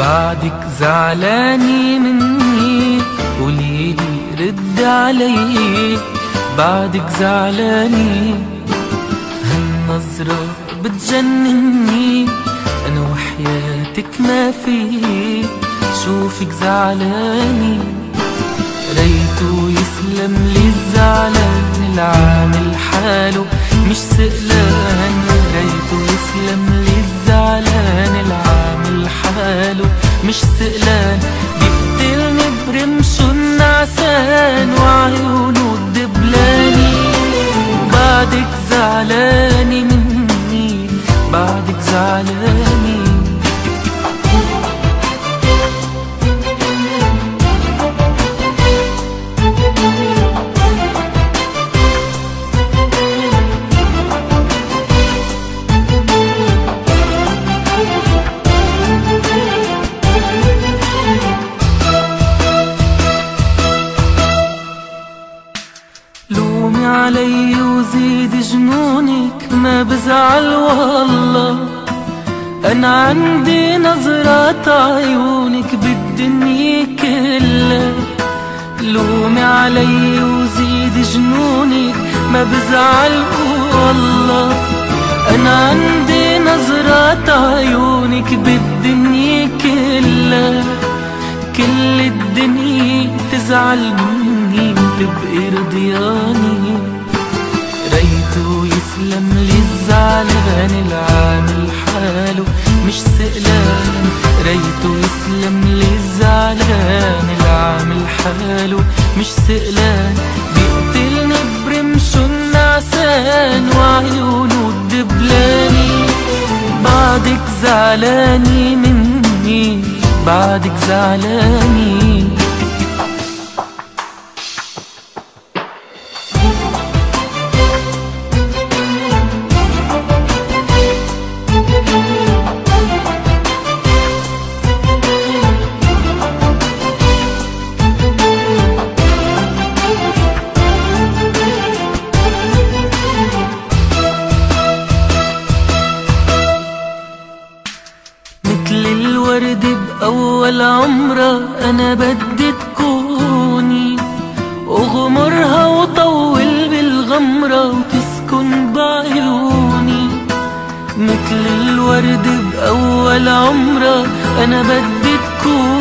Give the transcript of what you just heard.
بعدك زعلاني مني، قوليلي رد علي. بعدك زعلاني، هالنظرة بتجنني، أنا وحياتك ما في شوفك زعلاني. ريتو يسلم لي الزعلان العامل حاله مش سئلان. ريتو يسلم لي الزعلان العامل حاله مش سئلان. بيقتلني برمشه النعسان وعيونه الدبلاني. بعدك زعلاني مني، بعدك زعلاني. لومي علي وزيد جنونك، ما بزعل والله. أنا عندي نظرات عيونك بالدنيا كلها. لومي علي وزيد جنونك، ما بزعل والله. أنا عندي نظرات عيونك بالدنيا كلها. كل الدنيا تزعل مني تبقي رضياني. ريتو يسلم لي الزعلان العامل حاله مش سئلان. ريتو يسلم لي الزعلان العامل حاله مش سئلان. بيقتلني برمشه النعسان وعيونه الدبلاني. بعدك زعلاني مني، بعدك زعلاني. مثل الورد بأول عمرة أنا بدي تكوني. أغمرها وطول بالغمرة وتسكن بعيوني. مثل الورد بأول عمرة أنا بدي تكوني.